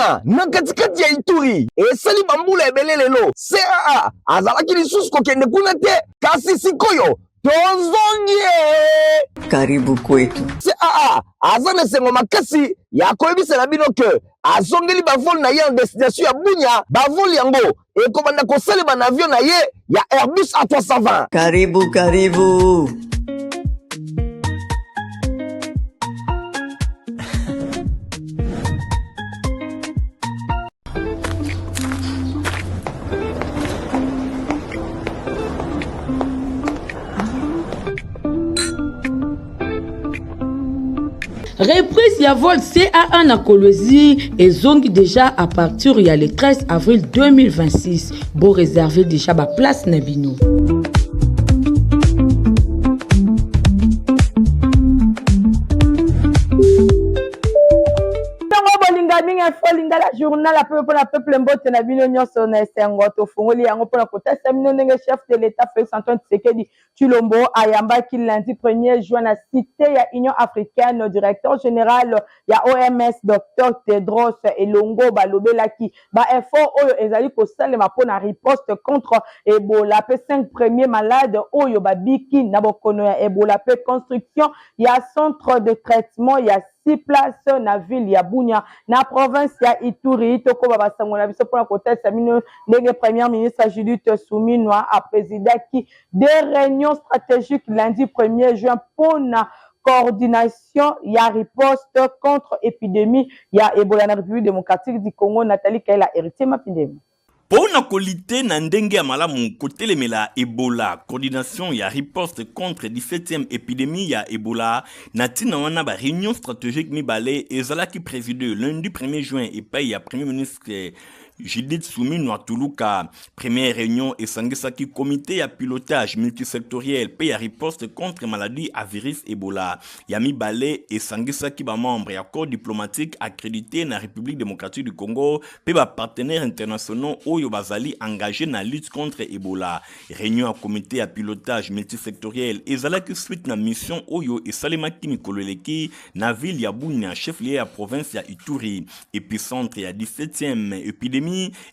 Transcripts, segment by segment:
Bunya na katikati ya Ituri esali bambula ebele lelo CAA azalaki lisusu kokende kuna te kasi sikoyo tozongi. Karibu kwetu. CAA aza na esengo makasi ya koyebisela bino ke azongeli bavole na ye en destination ya Bunya. Bavole yango ekobanda kosalema na avion na ye ya Airbus A320. Karibu. Reprise ya vol CAA na Kolwezi et zongi déjà à partir il y a le 13 avril 2026. Bon réserver déjà ma place na bino. Folinga la journal la peuple mbote na bino nyonso na esengo to fongoli yango pona kotasa bino ndenge chef de l'état Félix Antoine Tshisekedi Tshilombo ayambaki lundi 1er juin na cité ya Union africaine. Directeur général ya OMS Dr Tedros Elongo balobelaki ba effort oyo ezali kosalema pona riposte contre Ebola pe 5 premiers malades oyo babiki na bokono ya Ebola pe construction ya centre de traitement ya 6 places na ville ya Bunya na province ya Ituri. Toko baba sangola biso pona kotesa bino ndenge première ministre Judith Suminwa a présidé des réunions stratégiques lundi 1er juin pona coordination ya riposte contre épidémie ya Ebola na République démocratique du Congo. Nathalie Kaila héritier mapindema. Pona kolite na ndenge ya malamu kotelemela Ebola, coordination ya riposte contre 17e épidémie ya Ebola, na tina wana ba réunion stratégique mibale ezalaki présidé lundi 1er juin et paye ya premier ministre Judith Suminwa Tuluka. Première réunion et sangisaki comité à pilotage multisectoriel pays à riposte contre maladie à virus Ebola. Yami Balé et sangisaki ba membre et accord diplomatique accrédité na République démocratique du Congo pe ba partenaires internationaux oyo bazali engagé na lutte contre Ebola. Réunion à comité à pilotage multisectoriel ezalaki suite na mission oyo et salemaki mikoleleki na ville ya Bunya chef-lieu à province ya Ituri épicentre ya 17e épidémie.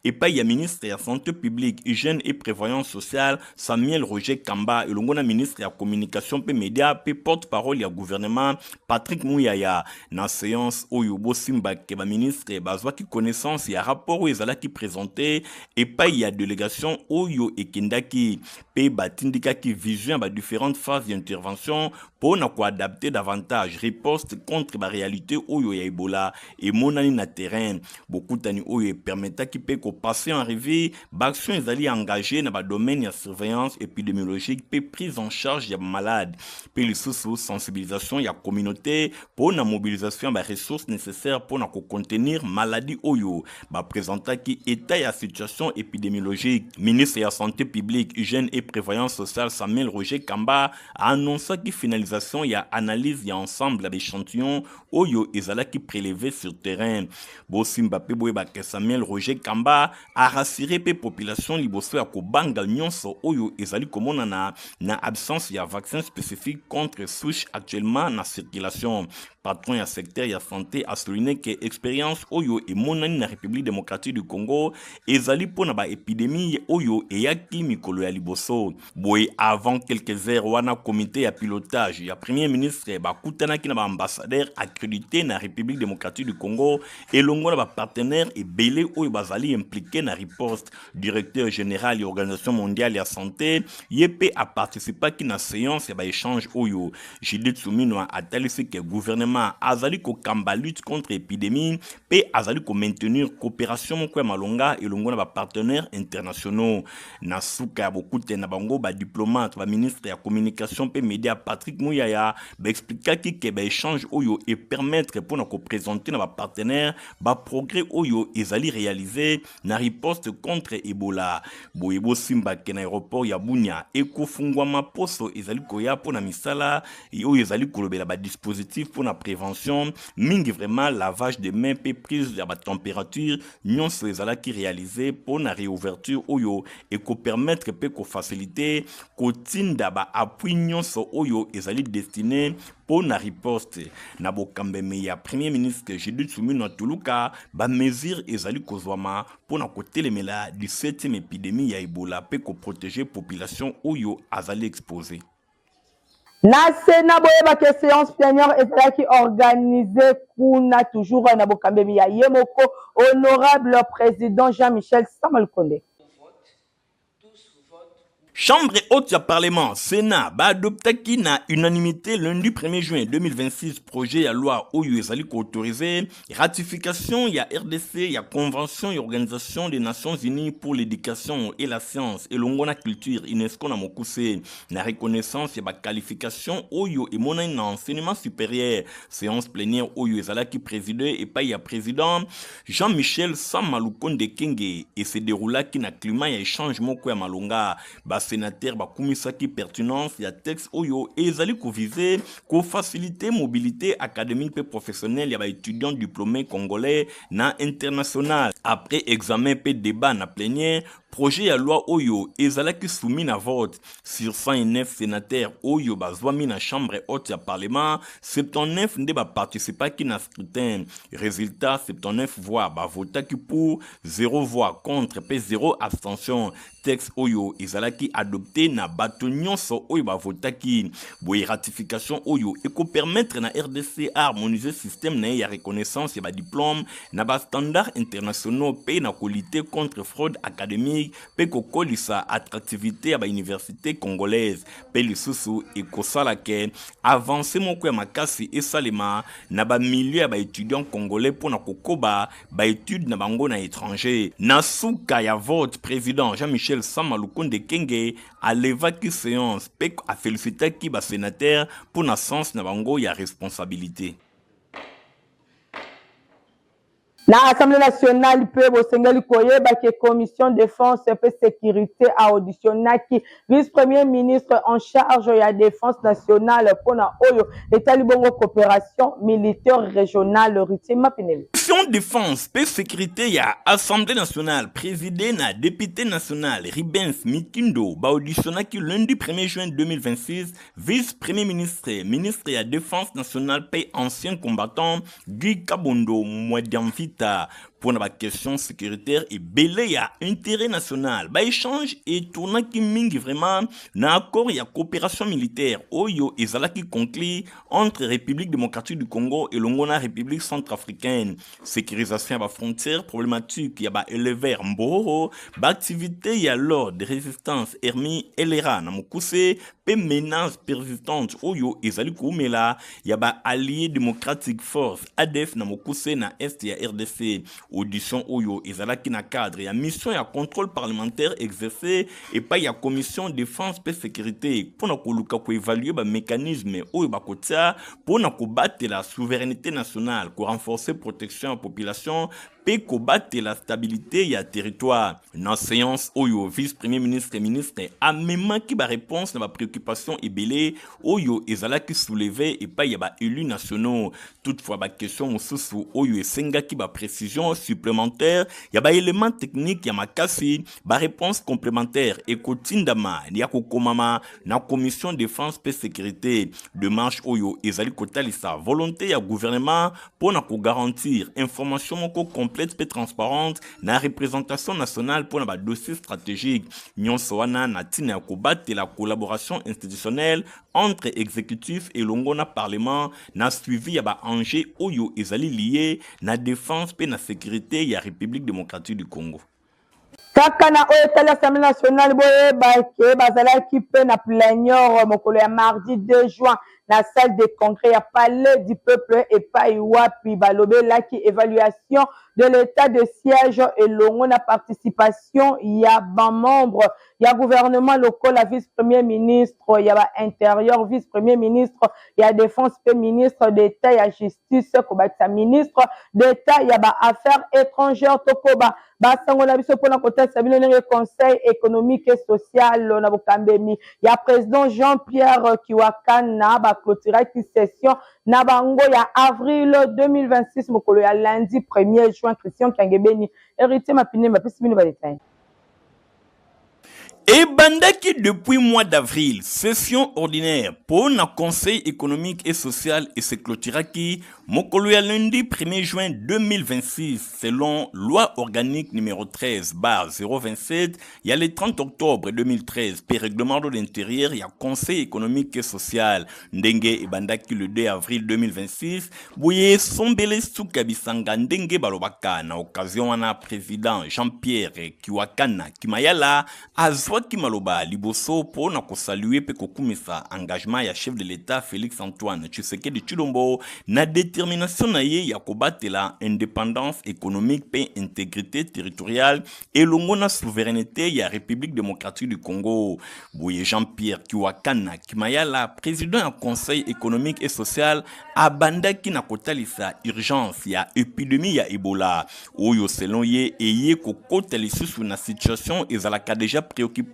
Et pas ya ministre de la santé publique, hygiène et prévoyance sociale Samuel Roger Kamba et l'ongona ministre de la communication pe média pe porte-parole ya gouvernement Patrick Mouyaya. Na séance oyo bosimba ke ba ministre bazwa ki connaissance ya rapport ezala ki présenté et pas ya délégation oyo ekendaki pe batindika ki vision ba différentes phases d'intervention pour na ko adapter davantage riposte contre ba réalité oyo ya Ebola et monani na terrain. Beaucoup tani oyo permettait qui peut passer en revue l'action est engagée dans le domaine de la surveillance épidémiologique puis prise en charge des malades puis les sensibilisation de la communauté pour la mobilisation des ressources nécessaires pour contenir maladie oyo ba présenter qui état la situation épidémiologique. Ministre de la santé publique, hygiène et prévoyance sociale Samuel Roger Kamba a annoncé que finalisation y a analyse y a ensemble d'échantillons oyo ezala qui prélevé sur terrain. Bosimba pe boyeba que Samuel Roger Kamba a rassuré pe population liboso ya kobanga nyonso oyo ezali komona na absence ya vaccin spécifique contre souche actuellement na circulation. Patron ya secteur ya santé a souligné que expérience oyo et monani na République démocratique du Congo ezali pona ba épidémie oyo et yaki mikolo ya liboso. Boy avant quelques heures wana comité ya pilotage ya premier ministre ba kutana ki na ba ambassadeur accrédité na République démocratique du Congo et longo na ba partenaire et belé oyo bazali impliqué na riposte. Directeur général de l'Organisation mondiale de la santé yep a participé ki na séance ya ba échange oyo. Judith Suminwa a talisi que gouvernement azali ko kamba lutte contre épidémie pe azali ko maintenir coopération moko malonga et longo na ba partenaires internationaux. Na suka beaucoup na bango ba diplomate ba ministre ya communication pe média Patrick Mouyaya ba expliquer que ba échange oyo et permettre pour na ko présenter na ba partenaires ba progrès oyo ezali réalisé na riposte contre Ebola. Boyebo simba ke na aéroport ya Bunya ekofungwama poso ezali koya pour na misala oyo ezali kolobela ba dispositif pour na prévention mingi vraiment lavage de mains pe prise de la température nyonso ezala ki réalisé pour na réouverture oyo et ko permettre pe ko faciliter ko tinda ba appui nyonso oyo ezali destiné pour na riposte na bokambeme ya premier ministre Judith Suminwa Tuluka ba mesure ezali kozwama pour na kotelemela 17e épidémie ya Ebola pe ko protéger population oyo azali exposé. Na Sénat boyeba ke séance plénière ezalaki organisée kuna toujours na bokambemi ya yemoko honorable président Jean-Michel Samalukonde. Chambre haute du Parlement, Sénat, ba adoptaki na unanimité lundi 1er juin 2026 projet à loi Oyo ezali autorisé ratification ya RDC ya convention et organisation des Nations Unies pour l'éducation et la science et l'ongona culture UNESCO na mokuse na reconnaissance ya ba qualification Oyo et mona na enseignement supérieur séance plénière Oyo ezalaki présidé et pas ya président Jean-Michel Samalukonde Kenge et se déroulaki na climat ya échange moko ya malonga ba sénateur bakumisaki pertinence ya texte oyo ezali ko viser ko faciliter mobilité académique et professionnelle ya ba étudiants diplômés congolais na international après examen pe débat na plénière. Projet ya loi oyo ezalaki soumis na vote sur 109 sénateurs oyo bazwami na chambre haute ya parlement 79 nde ba participaki na scrutin résultat 79 voix ba votaki pour 0 voix contre pe 0 abstention texte oyo ezalaki adopté na bato nyonso oyo ba votaki boye ratification oyo eko permettre na RDC à harmoniser système na ya reconnaissance ya ba diplôme na ba standards internationaux pe na lutter contre fraude académique pe kokolisa attractivité ya ba université congolaise pe lisusu ekosala ke avancer moko ya makasi esalema na ba milieu ya ba étudiants congolais pona kokoba ba études na bango na étranger na suka ya vote président Jean-Michel Samalukonde Kenge alevaki séance pe a félicitaki ba sénateur pour na sens na bango ya responsabilité. Na Assemblée nationale pe bosengeli koyeba ke commission défense et sécurité a auditionnaki vice-premier ministre en charge ya défense nationale pona oyo etali bongo coopération militaire régionale Ritima Pinel. Commission défense et sécurité ya Assemblée nationale présidé na député national Ribens Mikindo ba auditionnaki lundi 1er juin 2026 vice-premier ministre ya défense nationale pe ancien combattant Guy Kabondo Mwadiamvita pour la question sécuritaire et belé à intérêt national. Ba échange et tourna qui mingi vraiment na accord ya coopération militaire oyo ezalaki conclu entre République démocratique du Congo et l'Ongona République centrafricaine. Sécurisation à frontière problématique ya ba élever mboro ba activité ya l'ordre de résistance Hermi Elera na mokuse pe menace persistante oyo ezali koumela ya ba allié démocratique force ADF na mokuse na est ya RDC. Audition oyo ezalaki na cadre ya mission ya contrôle parlementaire exercé et pas ya commission défense et sécurité pour na koluka ko évaluer ba mécanisme oyo ba kotia pour na ko battre la souveraineté nationale, ko renforcer protection à la population pe ko battre la stabilité ya territoire. Dans séance oyo vice-premier ministre et ministre a même qui ba réponse na ba préoccupation ebelé oyo ezalaki soulevé et pas ya ba élus nationaux. Toutefois ba question mususu oyo esenga ki ba précision supplémentaire ya ba élément technique ya makasi ba réponse complémentaire et kotindama ya kokomama na commission défense et sécurité de marche oyo ezali kotalisa volonté ya gouvernement pour na ko garantir information moko complète et transparente na représentation nationale pour na dossier stratégique nyonso wana na tina ko battre la collaboration institutionnelle entre exécutif et l'ongona parlement na suivi ya ba enjeu oyo ezali lié na défense pe na sécurité ya République démocratique du Congo. Kaka na oyo etali Assemblée nationale boyeba ke bazalaki pe na plénière mokolo ya mardi 2 juin la salle de congrès ya palais du peuple et pas wapi balobelaki évaluation de l'état de siège et longo na participation ya ban membre ya gouvernement local la vice-premier ministre ya ba intérieur vice-premier ministre ya défense pe ministre d'état ya justice ko ba ministre d'état ya ba affaires étrangères tokoba basango na biso pona kotasa bino ndenge conseil économique et social na bokambemi ya président Jean-Pierre Kiwakana ba clôturaki session na bango ya avril 2026 mokolo ya lundi 1er juin Christian Kangebeni héritier Mapine mapesi bino ba détail. Et bandaki depuis mois d'avril, session ordinaire pour le Conseil économique et social et se clôturaki Mokoloya lundi 1er juin 2026 selon loi organique numéro 13/027, il y a le 30 octobre 2013, puis règlement de l'intérieur, il y a Conseil économique et social ndenge et bandaki le 2 avril 2026, bouye sombele soukabisanga ndenge balobaka na occasion wana président Jean-Pierre Kiwakana Kimayala azwaki maloba liboso po na ko saluer pe ko kumisa engagement ya chef de l'État Félix Antoine Tshisekedi Tshilombo na détermination na ye ya kobatela indépendance économique pe intégrité territoriale et longo na souveraineté ya République démocratique du Congo. Bouye Jean-Pierre Kiwakana Kimayala président du Conseil économique et social abandaki na kotalisa urgence ya épidémie ya Ebola oyo selon ye eye kokota lisusu na situation ezalaka déjà préoccupante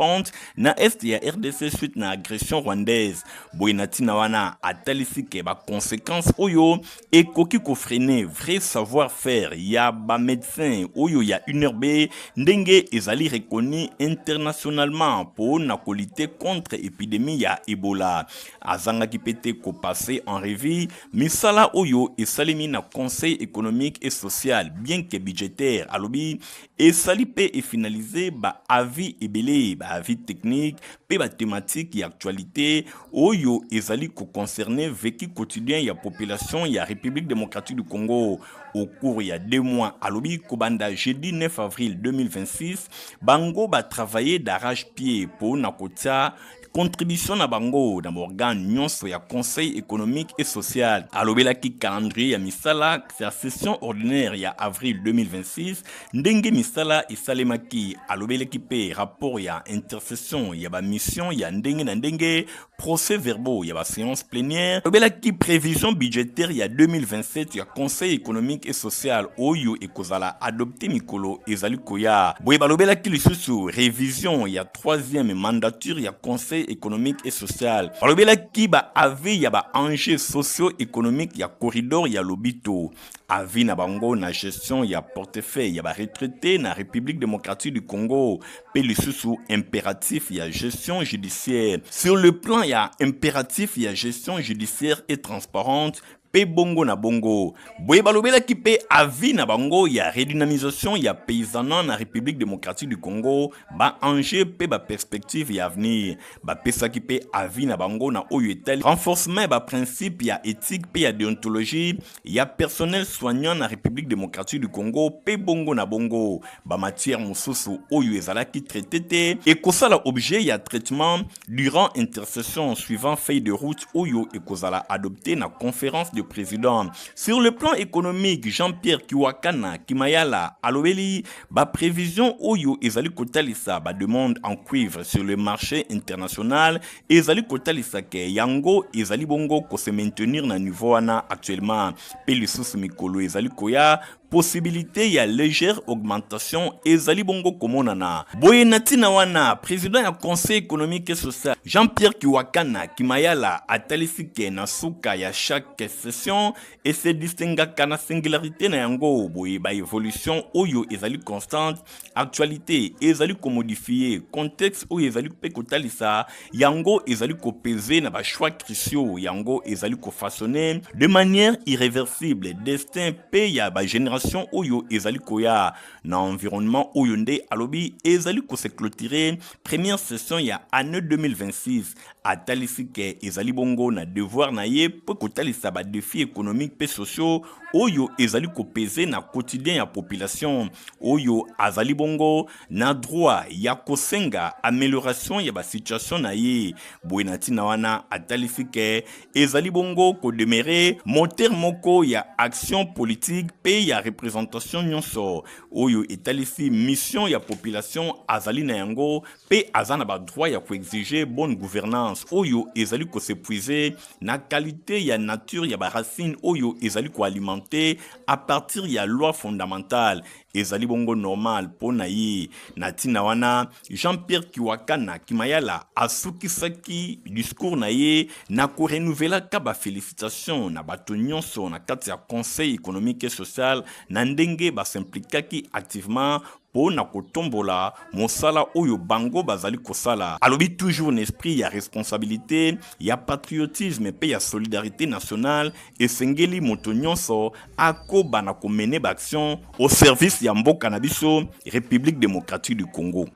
na est ya RDC suite na agression rwandaise. Boye natina wana atalisi ke ba conséquences oyo ekoki ko freiner vrai savoir-faire ya ba médecin oyo ya UNRB ndenge ezali reconnu internationalement pour na lutter contre épidémie ya Ebola. Azanga ki pete ko passer en revue misala oyo esalemi na Conseil économique et social bien que budgétaire alobi esali pe et finalisé ba avis ebele ba avis technique pe ba thématique et actualité oyo ezali ko concerner vécu quotidien ya population ya République démocratique du Congo. Au cours il y a 2 mois alobi kobanda jeudi 9 avril 2026 bango ba travailler d'arrache-pied pour nakota contribution na bango dans organe nyonso ya Conseil économique et social. Alobelaki calendrier ya misala sa session ordinaire ya avril 2026 ndenge misala isalemaki alobelaki pe rapport ya intercession ya ba mission ya ndenge na ndenge procès verbaux ya ba séance plénière. Alobelaki prévision budgétaire ya 2027 ya Conseil économique et social oyo ekozala adopté mikolo ezali koya. Boye balobelaki lisusu révision ya 3e mandature ya Conseil économique et social. Balobela ki ba avi ya ba enjeux socio-économiques ya corridor ya lobito. Avi na bango na gestion ya portefeuille ya ba retraité na République démocratique du Congo. Pe lisusu impératif ya gestion judiciaire. Sur le plan ya impératif ya gestion judiciaire et transparente, pe bongo na bongo. Boye balobela ki pe avi na bango ya redynamisation ya paysanat na République démocratique du Congo, ba enjeu pe ba perspective ya avenir. Ba pesa ki pe avi na bango na oyo etali renforcement ba principe ya éthique pe ya déontologie ya personnel soignant na République démocratique du Congo pe bongo na bongo. Ba matière mususu oyo ezalaki traité te et kosala objet ya traitement durant intercession suivant feuille de route oyo ekozala adopté na conférence de président. Sur le plan économique, Jean-Pierre Kiwakana Kimayala alobeli ba prévision oyo ezali kotalisa ba demande en cuivre sur le marché international ezali kotalisa ke yango ezali bongo ko se maintenir na niveau wana actuellement pe lisusu mikolo ezali koya possibilité ya légère augmentation ezali bongo komonana. Boye natina wana président ya Conseil économique et social Jean-Pierre Kiwakana Kimayala atalisi ke na suka ya chaque session et se distingaka na singularité na yango. Boye ba évolution oyo ezali constante, actualité ezali ko modifier, contexte oyo ezali pe kotalisa yango ezali ko peser na ba choix cruciaux yango ezali ko façonner de manière irréversible destin pe ya ba génération oyo ezali koya na environnement oyo nde alobi ezali ko se clôturer première session ya année 2026 atalisi ke ezali bongo na devoir na ye po kotalisa ba défis économiques pe sociaux oyo ezali ko peser na quotidien ya population oyo azali bongo na droit ya kosenga amélioration ya ba situation na ye. Boenati na wana atalisi ke ezali bongo ko demeurer moteur moko ya action politique pe ya représentation nyonso oyo etalisi mission ya population azali na yango pe azana ba droit ya ko exiger bonne gouvernance oyo ezali ko s'épuiser na qualité ya nature ya ba racine oyo ezali ko alimenter à partir ya loi fondamentale ezali bongo normal pona yi natina wana Jean-Pierre Kiwakana Kimayala asukisaki discours na ye na ko renouveler ka ba félicitations na bato nyonso na kati ya Conseil économique et social na ndenge bas'implikaki activement po na kotombola mosala oyo bango bazali kosala. Alobi toujours un esprit ya responsabilité, ya patriotisme pe ya solidarité nationale esengeli moto nyonso akoba na komene ba action au service ya mboka na biso République démocratique du Congo.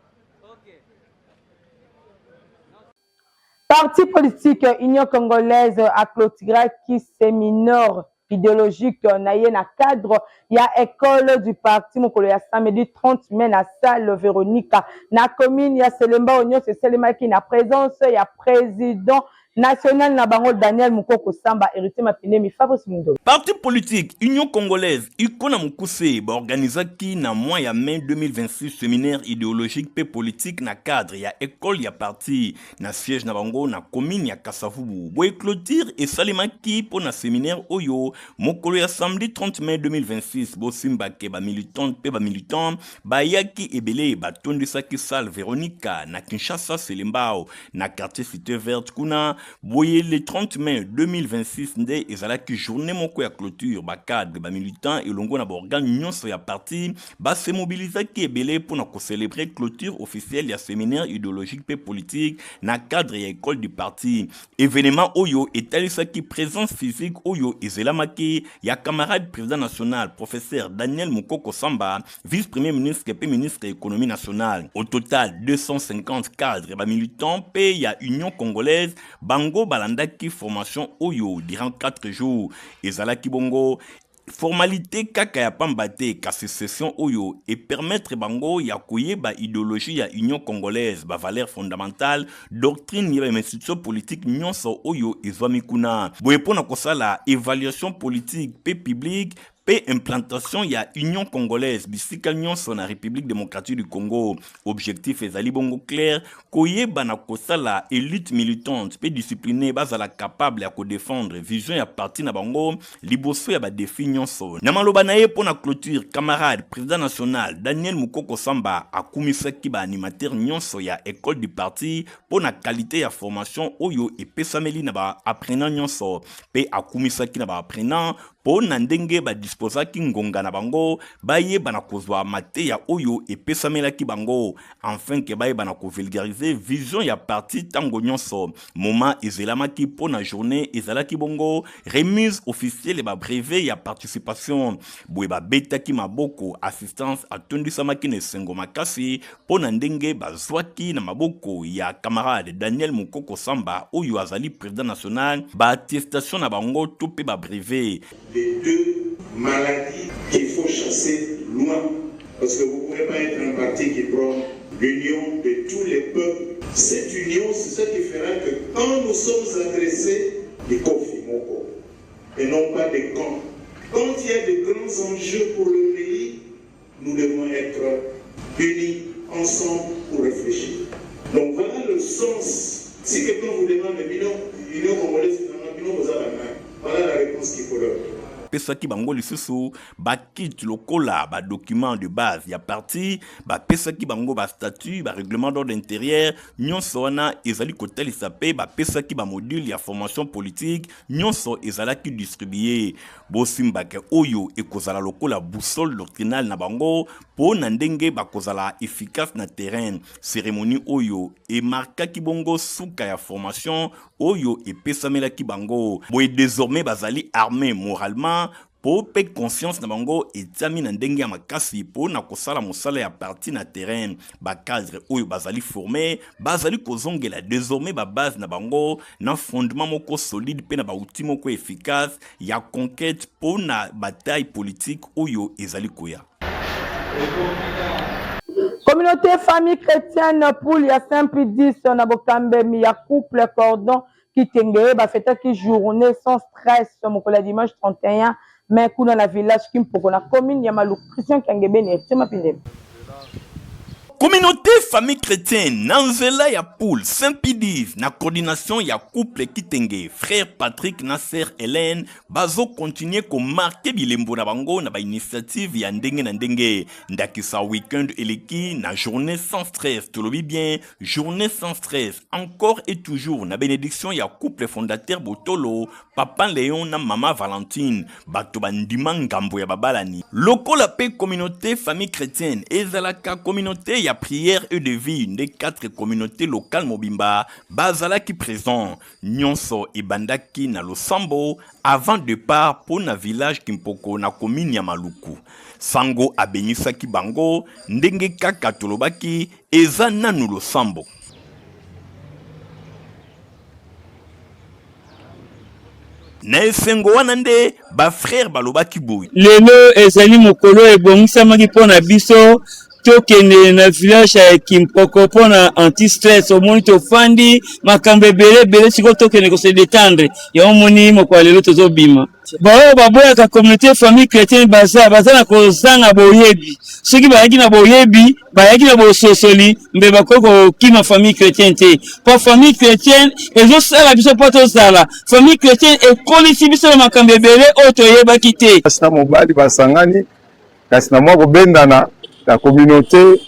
Parti politique Union congolaise a clôturé qui séminaire idéologique na cadre ya école du parti mokolo ya samedi 30 mai na salle Véronica na commune ya Selemba Onyo Selema qui na présence ya président national na bango Daniel Mukoko Samba héritier mapine Fabrice Mundo. Parti politique Union congolaise Ikona Mukuse ba organisaki na mois ya mai 2026 séminaire idéologique pe politique na cadre ya école ya parti na siège na bango na commune ya Kasavubu. Boye clôture et salimaki pour na séminaire oyo mokolo ya samedi 30 mai 2026 bo simbake ba militant pe ba militant ba yaki ebele ba tondisaki salle Véronica na Kinshasa Selembao na quartier Cité Verte kuna. Boye le 30 mai 2026 nde ezalaki journée moko ya clôture ba cadre ba militant et longo na ba organe nyonso ya parti ba se mobilisaki ebele pour na ko célébrer clôture officielle ya séminaire idéologique pe politique na cadre ya école du parti. Événement oyo etalisaki présence physique oyo ezelamaki ya camarade président national professeur Daniel Mukoko Samba, vice-premier ministre pe ministre économie nationale. Au total 250 cadres ba militants pe ya Union congolaise bango balandaki formation oyo durant 4 jours. Ezalaki bongo formalité kaka ya pambate ka session oyo et permettre bango ya koyeba idéologie ya Union congolaise ba valeur fondamentale doctrine ya institution politique nyonso oyo ezwami kuna. Boye pona kosala évaluation politique pe publique pe implantation ya Union congolaise bisika nyonso na République démocratique du Congo. Objectif ezali bongo clair koyeba na kosala élite militante pe disciplinée bazala capable ya ko défendre vision ya parti na bango liboso ya ba défi nyonso. Na maloba na ye pona clôture camarade président national Daniel Mukoko Samba akumisaki ba animateur nyonso ya école du parti pona qualité ya formation oyo epesameli na ba apprenant nyonso pe akumisaki na ba apprenant pona ndenge ba disposaki ngonga na bango baye bana kozwa mate ya oyo epesamelaki bango enfin ke baye bana ko vulgariser vision ya parti tango nyonso moment ezelamaki pona journée ezalaki bongo remise officielle ba brevet ya participation boye ba betaki maboko assistance atondisamaki ne sengo makasi pona ndenge bazwaki na maboko ya camarade Daniel Mukoko Samba oyo azali président national ba attestation na bango to pe ba brevet. Les deux maladies qu'il faut chasser loin. Parce que vous ne pouvez pas être un parti qui prône l'union de tous les peuples. Cette union, c'est ce qui fera que quand nous sommes adressés, des conflits, et non pas des camps. Quand il y a de grands enjeux pour le pays, nous devons être unis ensemble pour réfléchir. Donc voilà le sens. Si quelqu'un vous demande l'union congolaise, voilà la réponse qu'il faut leur donner. Pesaki bango lisusu ba kit lokola ba document de base ya parti ba pesaki bango ba statut ba règlement d'ordre intérieur nyonso wana ezali kotalisa pe ba pesaki ba module ya formation politique nyonso ezalaki distribuer bosimbake oyo ekozala lokola boussole doctrinale na bango po na ndenge ba kozala efficace na terrain. Cérémonie oyo e markaki bongo suka ya formation oyo epesamelaki bango boye désormais bazali armé moralement po pe conscience na bango etiami na ndenge ya makasi po na kosala mosala ya parti na terrain. Ba cadre oyo bazali formé bazali kozongela désormais ba base na bango na fondement moko solide pe na ba outil moko efficace ya conquête po na bataille politique oyo ezali koya. Communauté famille chrétienne pour ya simple 10 na bokambe mi ya couple cordon qui tenge ba fête qui journée sans stress mokola dimanche 31 mais kuna na village Kimpoko na commune ya Malu Christian Kangebe ne tema pinde. Communauté famille chrétienne, Nanzela ya Poul, Saint-Pidiv, na coordination ya couple Kitenge, frère Patrick na sœur Hélène, bazo continuer ko marquer bilembo na bango na ba initiative ya ndenge na ndenge. Ndakisa weekend eleki na journée sans stress, tout le bien, journée sans stress, encore et toujours na bénédiction ya couple fondateur Botolo, Papa Léon na Mama Valentine, bato bandima ngambo ya babalani. Lokola pe communauté famille chrétienne, ezalaka communauté ya prière et de vie des 4 communautés locales mobimba bazala qui présent nyonso ebandaki na losambo avant départ pour na village Kimpoko na commune ya Maluku. Sango abenisaki bango ndenge kaka tolobaki eza nanu losambo. Na esengo wana nde ba frère balobaki boy. Lelo ezali mokolo ebongisamaki pona biso tokende na village ya Kimpoko pona anti-stress omoni tofandi makambo ebele siko tokende ko se détendre ya omoni moko lelo tozobima bao baboyaka communauté famille chrétienne baza na kozanga boyebi soki bayaki na boyebi bayaki na bososoli mbe bakoko kima famille chrétienne te po famille chrétienne ezosala biso po tozala famille chrétienne ekolisi biso na makambo ebele oyo toyebaki te kasi na mobali basangani kasi na mwa kobendana la communauté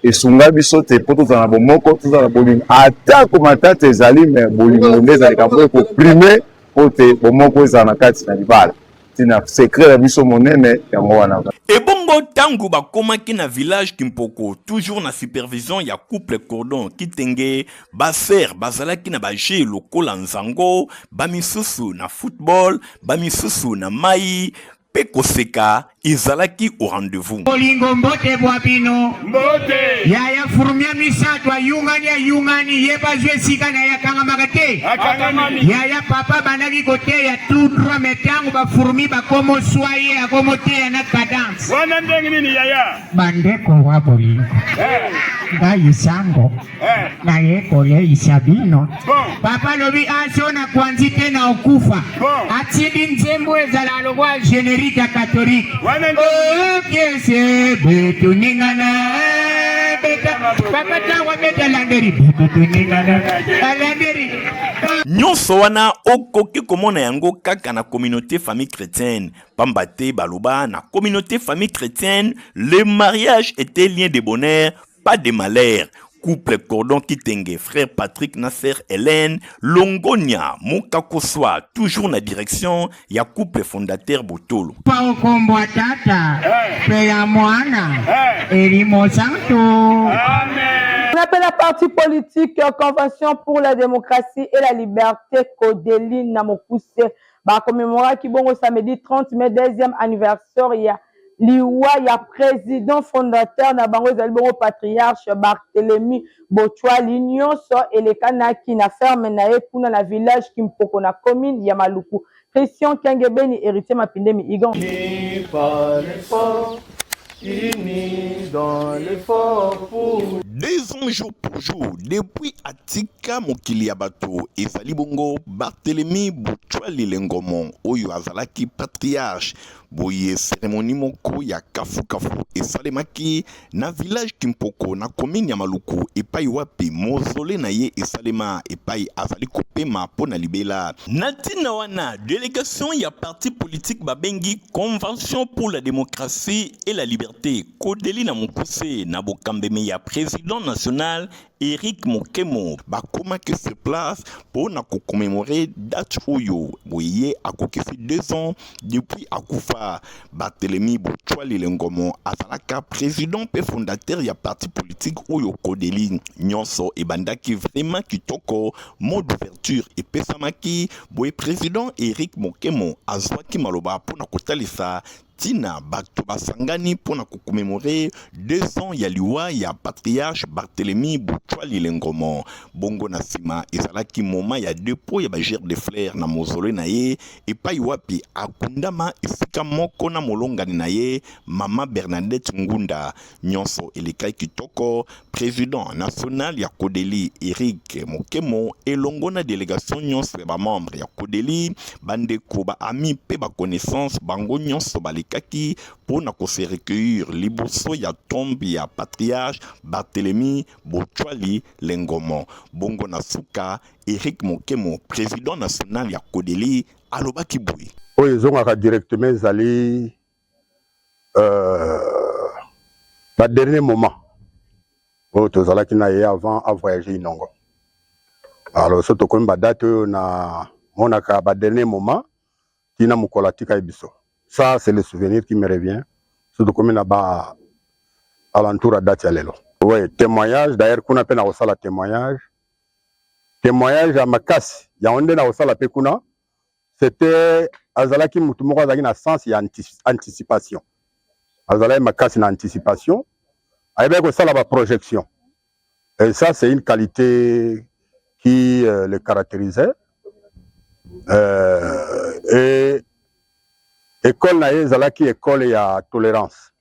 esunga biso te po tozala bomoko tozala bolingo atako matata ezali me bolingo nde ezalika mpo ekoprime po te bomoko ezala na kati na libala tina secret ya biso monene yango wana. Ebongo tangu bakomaki na village Kimpoko toujours na supervision ya couple Cordon Kitenge baser bazalaki na baje lokola nzango bamisusu na football bamisusu na mai Pekoseka izalaki au rendez-vous. Bolingo mbote bwabino mbote ya furumia misatwa yungani yeba jwe sika na yakanga magate ya papa banaki kote ya tout droit metangu ba furumi ba komo soye akomo te na cadence wana ndengi nini yaya bandeko wa bolingo ga isango na yekole isabino papa lobi asona kwanzi tena okufa atidi nzembo ezala logwa générique catholique nyonso wana okoki komona yango kaka na communauté famille chrétienne pambate baloba na communauté famille chrétienne le mariage était lien de bonheur pas de malheur. Couple Cordon Kitenge, frère Patrick Nasser Hélène, Longonia, Mokakoswa, toujours na direction, ya couple fondateur Botolo. On appelle la parti politique Convention pour la démocratie et la liberté Kodeline Namokuse. Ba commémorer qui bon samedi 30 mai 2e anniversaire ya liwa ya président fondateur na bango ezali patriarche Barthélemy Bochwa l'union so elekana ki na ferme na ye kuna na village Kimpoko na commune ya Maluku. Christian Kengebeni héritier Mapindemi Igon. Unis dans l'effort pour 2 ans jour pour jour depuis Atika mokili ya bato ezali bongo Barthélemy Bochwa Lilengomon oyo azalaki patriarche boye cérémonie moko ya kafu esalemaki na village Kimpoko na commune ya Maluku epai wapi mozole na ye esalema epai azali kopema po na libela natina wana délégation ya parti politique babengi Convention pour la démocratie et la liberté Kodeli na mokuse na bokambeme ya président national Eric Mokemo bakomaki sur place pour na commémorer date oyo boye akokisi 2 ans depuis akufa Barthélemy Bochwa Lilengomon azalaka président pe fondateur ya parti politique oyo Kodeli nyonso ebandaki vraiment kitoko mot d'ouverture et pesamaki boye président Eric Mokemo azwaki maloba pour na kotalisa tina bato basangani pona commémorer 2 ans ya liwa ya patriarche Barthélemy Bochwa Bochwali Lengomo. Bongo na sima ezalaki moment ya dépôt ya bagir de fleurs na mozole na ye epai wapi akundama esika moko na molongani na ye mama Bernadette Ngunda. Nyonso elikai kitoko, président national ya Kodeli Eric Mokemo elongo na délégation nyonso ba membre ya Kodeli bandeko ba ami pe ba connaissance bango nyonso balikaki pona ko se recueillir liboso ya tombe ya patriarche Barthélemy Bochwali Lengomo. Bongo na suka Eric Mokemo président national ya Kodeli alobaki boui oyo ezongaka directement ezali ba dernier moment oyo tozalaki na ye avant à voyager inongo. Alors so tokomi badate oyo na monaka ba dernier moment tina mokolo atika biso. Ça c'est le souvenir qui me revient so tokomi na ba alentour à date ya lelo. Ouais, témoignage d'ailleurs kuna pe na kosala témoignage à makasi ya onde na kosala pe kuna c'était azalaki mutu moko azalaki na sens ya anticipation. Azalaki makasi na anticipation ayebaki kosala ba projection. Et ça c'est une qualité qui le caractérisait. Et école na ye ezalaki école ya tolérance.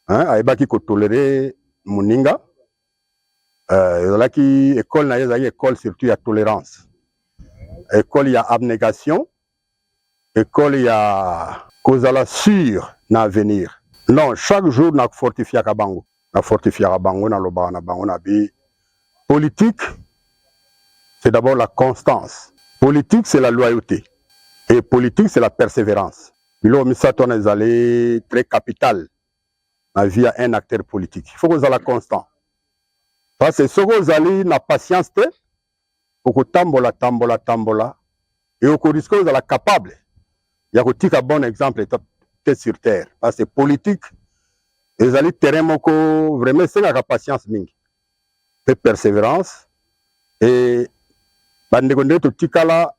Hein, ayebaki ko tolérer muninga. Ezalaki école na ye ezalaki école surtout ya tolérance. École ya abnégation. École ya kozala sûr na avenir. Non, chaque jour na fortifier kabango. Na fortifier kabango na lobana na bango na bi. Politique, c'est d'abord la constance. Politique, c'est la loyauté. Et politique, c'est la persévérance. Bilo misato na ezali très capital na vie à un acteur politique. Il faut que vous ayez la constant. Parce que ce que vous avez na patience te, pour que tambola. Et au risque vous êtes capable. Il y a un bon exemple sur terre. Parce que politique, vous allez terrain moko vraiment c'est la patience mingi. Et persévérance. Et bandegonde to tikala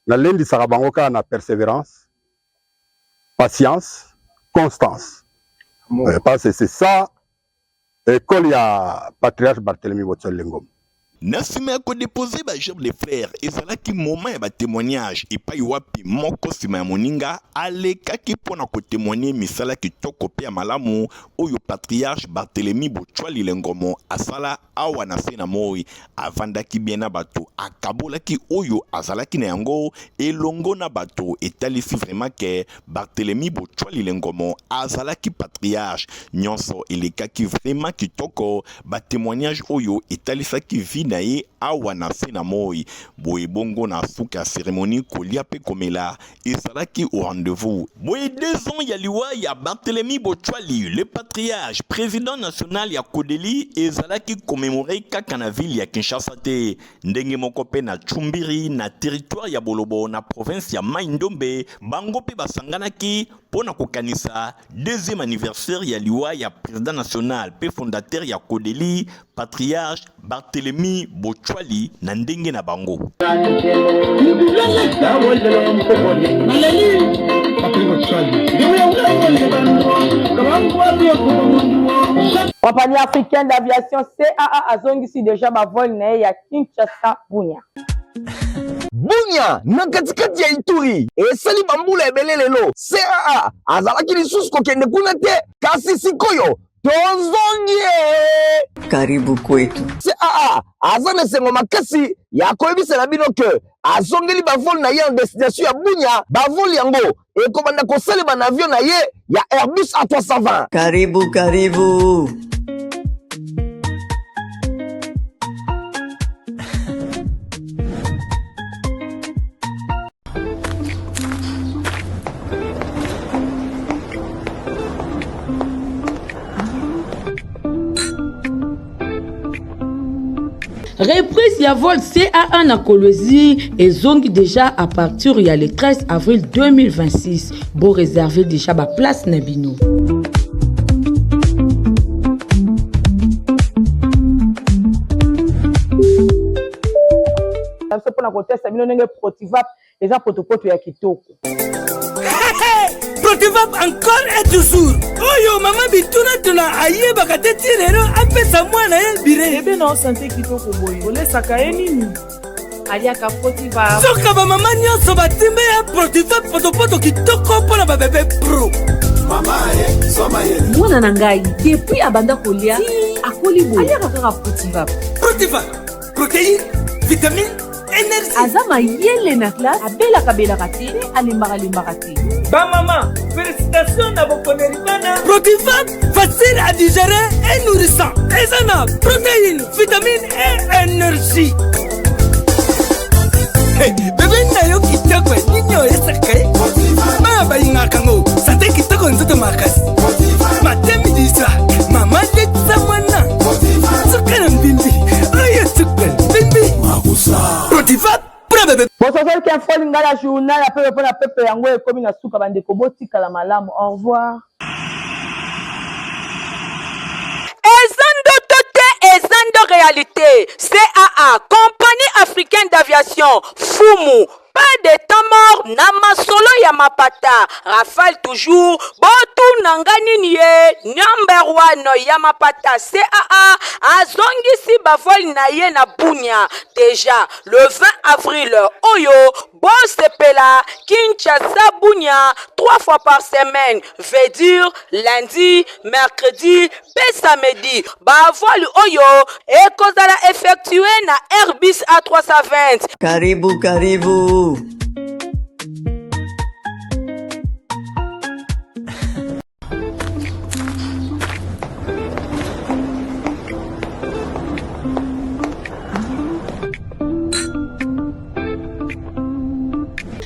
na lendi sarabangoka na persévérance, patience, constance. Parce que c'est ça, école ya patriarche Barthélemy Bochwali Lengomo. Nasima ko déposer ba gerbe de frères ezalaki moment ya ba témoignage epai wapi moko sima ya moninga alekaki pona ko témoigner misala kitoko pe ya malamu oyo patriarche Barthélemy Bochwali Lengomo asala awa na sena moi avandaki bien na bato akabolaki oyo azalaki na yango elongo na bato etalisi vraiment que Barthélemy Bochwali Lengomo azalaki patriarche nyonso elekaki vraiment kitoko ba témoignage oyo etalisaki vi na ye awa na sena moi boye bongo na suka ya cérémonie kolia pe komela ezalaki au rendez-vous boye 2 ans ya liwa ya Barthélemy Bochwali le patriarche président national ya Kodeli ezalaki commémoré kaka na ville ya Kinshasa te ndenge moko pe na Chumbiri na territoire ya Bolobo na province ya Mai-Ndombe bango pe basanganaki pona kokanisa 2e anniversaire ya liwa ya président national pe fondateur ya Kodeli patriarche Barthélemy Bochwali na ndenge na bango. Compagnie africaine d'aviation CAA azongisi déjà ba vol na ya Kinshasa Bunya. Bunya na katikati ya Ituri esali bambula ebele lelo CAA azalaki lisusu kokende kuna te kasi sikoyo tozongie Karibu kwetu. CAA aza na sengo makasi ya koyebisela bino ke azongeli bavol na ye en destination ya Bunya bavol yango ekobanda kosalema na avion na ye ya Airbus A320. Karibu. Reprise ya vol CA1 na Kolwezi ezongi déjà à partir ya le 13 avril 2026. Bon réserver déjà ba place na bino. Ça pour na kotesa bino ndenge protivap eza protocole ya kitoko. Protivap encore et toujours. Oyo mama bituna tuna aye bakate tirero apesa mwana ye bire. Ebe na santé kitoko boyo. Olesaka ye nini? Aliaka Protivap. Soka ba mama nyonso batimbe ya Protivap poto kitoko pona ba bébé pro. Mama ye, soma ye. Mwana na ngai depuis abanda kolia akoli boyo. Aliaka kaka Protivap. Protivap. Protéine, vitamine, énergie. Azama yele na classe abelaka te alembaka te. Ba maman, félicitations na bokoneri bana. Protivap, facile à digérer et nourrissant. Ezana, protéines, vitamines et énergie. Hey, bébé na yo kitoko ninyo esakaye. Ma ba inga kango, santé kitoko nzoto makasi. Matemi disa, mama de zamana. Sukana mbimbi, oye sukana mbimbi. Protivap. bosozoli ke info lingala journal ya pepe mpona pepe yango ekomi na suka bandeko botikala malamu. Au revoir. Ezando tote, ezando réalité. CAA, compagnie africaine d'aviation, Fumu. Pas de temps mort, namasolo ya mapata. Rafale toujours, botu nangani niye, number 1 ya mapata. CAA, azongisi bavol na ye na Bunia. Déjà, le 20 avril, Oyo, Bosepela, Kinshasa Bunia, 3 fois par semaine. Veut dire lundi, mercredi, et samedi. Bavol Oyo, et kozala effectué na Airbus A320. Karibu, karibu.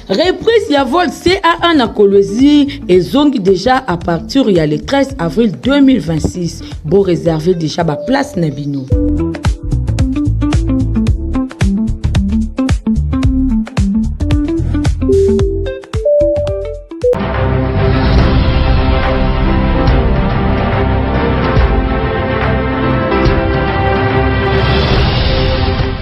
Reprise ya vol CA1 na Kolwezi et zongi déjà à partir il y a le 13 avril 2026. Bon réserver déjà ma place Nabino.